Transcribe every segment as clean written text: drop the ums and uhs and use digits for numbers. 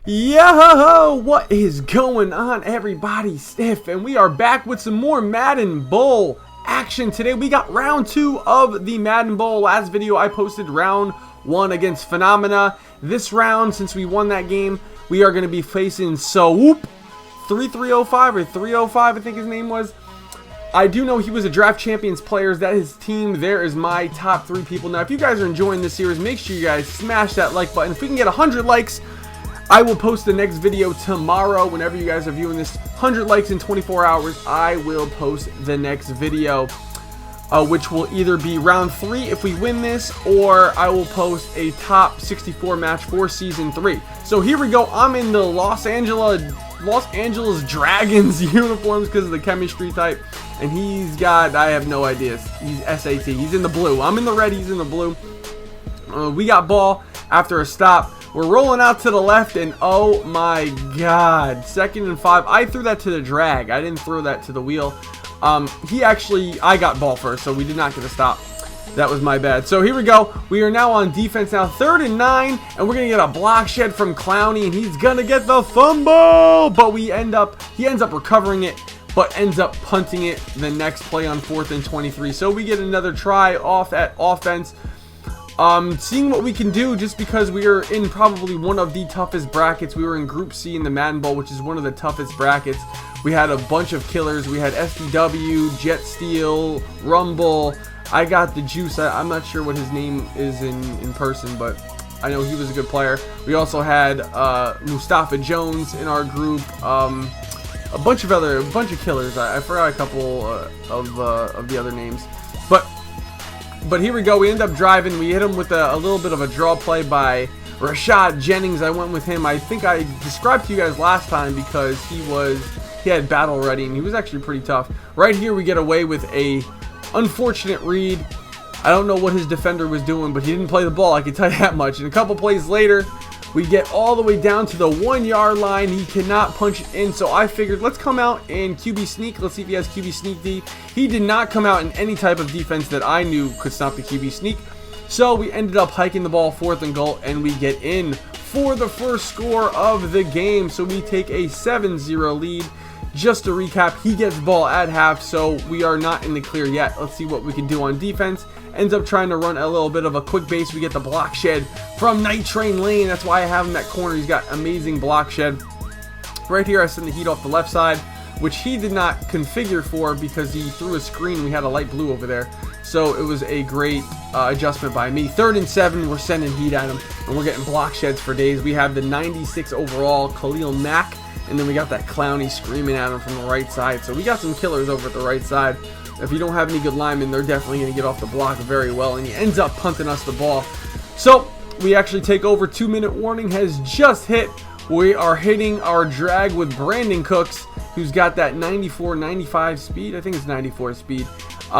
Yo, what is going on, everybody? Stiff, and we are back with some more Madden Bowl action. Today we got round 2 of the Madden Bowl. Last video I posted round 1 against Phenomena. This round, since we won that game, we are going to be facing Swoop 3305 or 305, I think his name was. I do know he was a Draft Champions player. That is his team. There is my top 3 people. Now, if you guys are enjoying this series, make sure you guys smash that like button. If we can get 100 likes, I will post the next video tomorrow. Whenever you guys are viewing this, 100 likes in 24 hours, I will post the next video, which will either be round 3 if we win this, or I will post a top 64 match for season 3. So here we go. I'm in the Los Angeles Dragons uniforms because of the chemistry type, and he's got, I have no idea, he's SAT. He's in the blue. I'm in the red. He's in the blue. We got ball after a stop. We're rolling out to the left, and oh my god, 2nd and 5. I threw that to the drag. I didn't throw that to the wheel. I got ball first, so we did not get a stop. That was my bad. So here we go. We are now on defense now, 3rd and 9, and we're gonna get a block shed from Clowney, and he's gonna get the fumble. But he ends up recovering it, but ends up punting it the next play on 4th and 23. So we get another try off at offense. Seeing what we can do, just because we are in probably one of the toughest brackets. We were in Group C in the Madden Bowl, which is one of the toughest brackets. We had a bunch of killers. We had SDW, Jet Steel, Rumble. I got the Juice. I'm not sure what his name is in person, but I know he was a good player. We also had Mustafa Jones in our group. A bunch of killers. I forgot a couple of the other names, But here we go. We end up driving. We hit him with a little bit of a draw play by Rashad Jennings. I went with him. I think I described to you guys last time because he had battle ready, and he was actually pretty tough. Right here we get away with a unfortunate read. I don't know what his defender was doing, but he didn't play the ball, I can tell you that much. And a couple plays later, we get all the way down to the 1-yard line. He cannot punch it in, so I figured let's come out in QB sneak. Let's see if he has QB sneak D. He did not come out in any type of defense that I knew could stop the QB sneak. So we ended up hiking the ball 4th and goal, and we get in for the first score of the game. So we take a 7-0 lead. Just to recap, he gets ball at half, so we are not in the clear yet. Let's see what we can do on defense. Ends up trying to run a little bit of a quick base. We get the block shed from Night Train Lane. That's why I have him that corner. He's got amazing block shed. Right here, I send the heat off the left side, which he did not configure for because he threw a screen. We had a light blue over there. So it was a great adjustment by me. 3rd and 7, we're sending heat at him, and we're getting block sheds for days. We have the 96 overall Khalil Mack, and then we got that Clowney screaming at him from the right side. So we got some killers over at the right side. If you don't have any good linemen, they're definitely going to get off the block very well, and he ends up punting us the ball. So we actually take over. 2-minute warning has just hit. We are hitting our drag with Brandon Cooks, who's got that 94, 95 speed. I think it's 94 speed.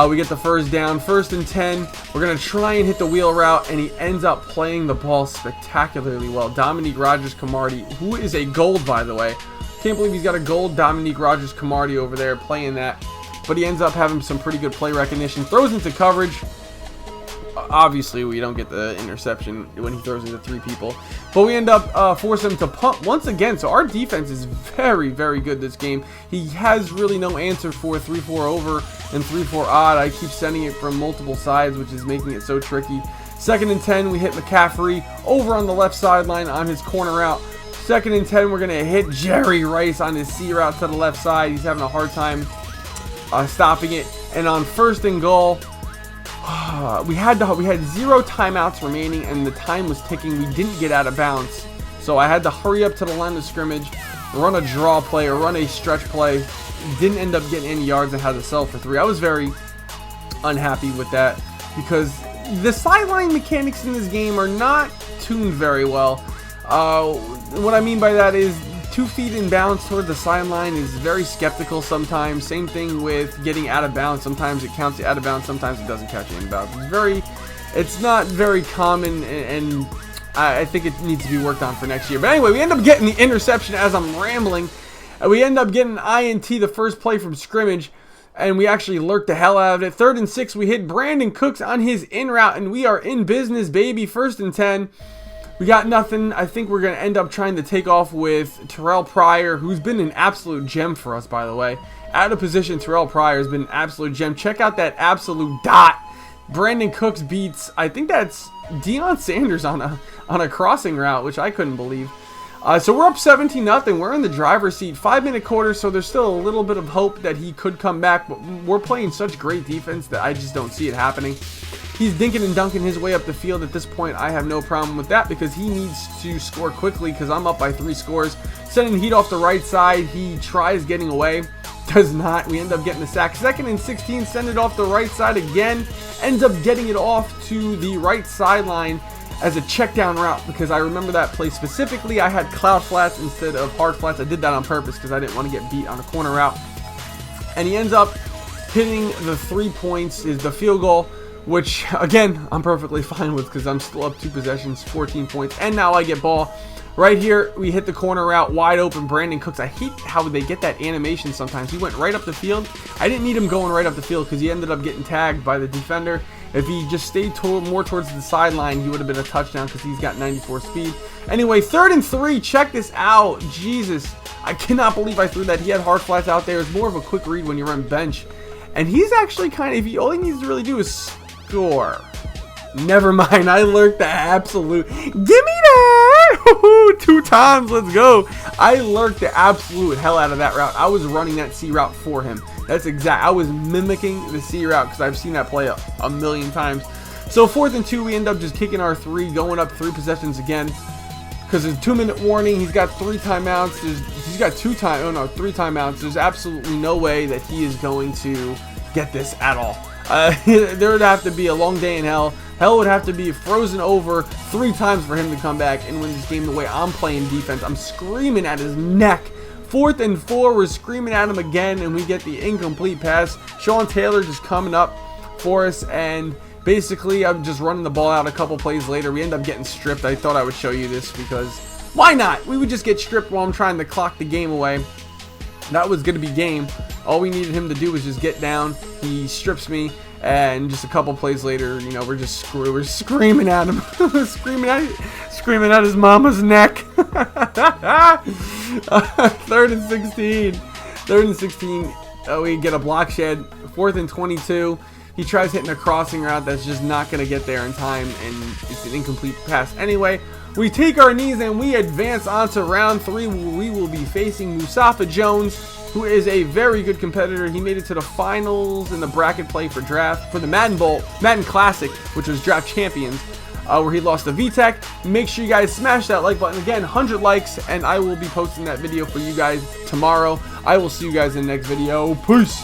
We get the first down, 1st and 10. We're going to try and hit the wheel route, and he ends up playing the ball spectacularly well. Dominique Rogers-Camardi, who is a gold, by the way. Can't believe he's got a gold Dominique Rogers-Camardi over there playing that. But he ends up having some pretty good play recognition. Throws into coverage. Obviously, we don't get the interception when he throws into 3 people. But we end up forcing him to punt once again. So our defense is very, very good this game. He has really no answer for 3-4 over and 3-4 odd. I keep sending it from multiple sides, which is making it so tricky. 2nd and 10, we hit McCaffrey over on the left sideline on his corner route. 2nd and 10, we're going to hit Jerry Rice on his C route to the left side. He's having a hard time stopping it. And on 1st and goal, we had 0 timeouts remaining, and the time was ticking. We didn't get out of bounds, so I had to hurry up to the line of scrimmage, run a draw play or run a stretch play. Didn't end up getting any yards and had to sell for 3. I was very unhappy with that because the sideline mechanics in this game are not tuned very well. What I mean by that is 2 feet in bounds toward the sideline is very skeptical sometimes. Same thing with getting out of bounds. Sometimes it counts you out of bounds, sometimes it doesn't count you in bounds. It's not very common, and I think it needs to be worked on for next year. But anyway, we end up getting the interception as I'm rambling. And we end up getting an INT the first play from scrimmage, and we actually lurked the hell out of it. 3rd and 6, we hit Brandon Cooks on his in route, and we are in business, baby. 1st and 10. We got nothing. I think we're going to end up trying to take off with Terrell Pryor, who's been an absolute gem for us, by the way. Out of position, Terrell Pryor has been an absolute gem. Check out that absolute dot. Brandon Cooks beats, I think that's Deion Sanders on a crossing route, which I couldn't believe. So we're up 17-0. We're in the driver's seat. 5-minute quarter, so there's still a little bit of hope that he could come back. But we're playing such great defense that I just don't see it happening. He's dinking and dunking his way up the field. At this point, I have no problem with that because he needs to score quickly because I'm up by 3 scores. Sending heat off the right side. He tries getting away. Does not. We end up getting the sack. 2nd and 16. Send it off the right side again. Ends up getting it off to the right sideline as a check down route because I remember that play specifically. I had cloud flats instead of hard flats. I did that on purpose because I didn't want to get beat on a corner route. And he ends up hitting the 3 points, is the field goal, which again I'm perfectly fine with because I'm still up 2 possessions, 14 points, and now I get ball. Right here, we hit the corner route, wide open, Brandon Cooks. I hate how they get that animation sometimes. He went right up the field. I didn't need him going right up the field because he ended up getting tagged by the defender. If he just stayed more towards the sideline, he would have been a touchdown because he's got 94 speed. Anyway, 3rd and 3. Check this out. Jesus. I cannot believe I threw that. He had hard flats out there. It's more of a quick read when you run bench. And he's actually kind of, all he needs to really do is score. Never mind, I lurked the absolute. Give me that! 2 times, let's go. I lurked the absolute hell out of that route. I was running that C route for him. That's exact. I was mimicking the C route because I've seen that play a million times. So 4th and 2, we end up just kicking our 3, going up 3 possessions again. Because there's a 2-minute warning. He's got 3 timeouts. He's got 3 timeouts. There's absolutely no way that he is going to get this at all. There would have to be a long day in hell. Hell would have to be frozen over 3 times for him to come back and win this game the way I'm playing defense. I'm screaming at his neck. 4th and 4, we're screaming at him again, and we get the incomplete pass. Sean Taylor just coming up for us, and basically I'm just running the ball out a couple plays later. We end up getting stripped. I thought I would show you this because why not? We would just get stripped while I'm trying to clock the game away. That was going to be game. All we needed him to do was just get down. He strips me, and just a couple plays later, you know, we're just screwed. We're screaming at him, screaming at his mama's neck. 3rd and 16. 3rd and 16. We get a block shed. 4th and 22. He tries hitting a crossing route that's just not going to get there in time, and it's an incomplete pass anyway. We take our knees and we advance on to round 3, where we will be facing Mustafa Jones, who is a very good competitor. He made it to the finals in the bracket play for the Madden Bowl, Madden Classic, which was draft champions, where he lost to VTech. Make sure you guys smash that like button. Again, 100 likes, and I will be posting that video for you guys tomorrow. I will see you guys in the next video. Peace.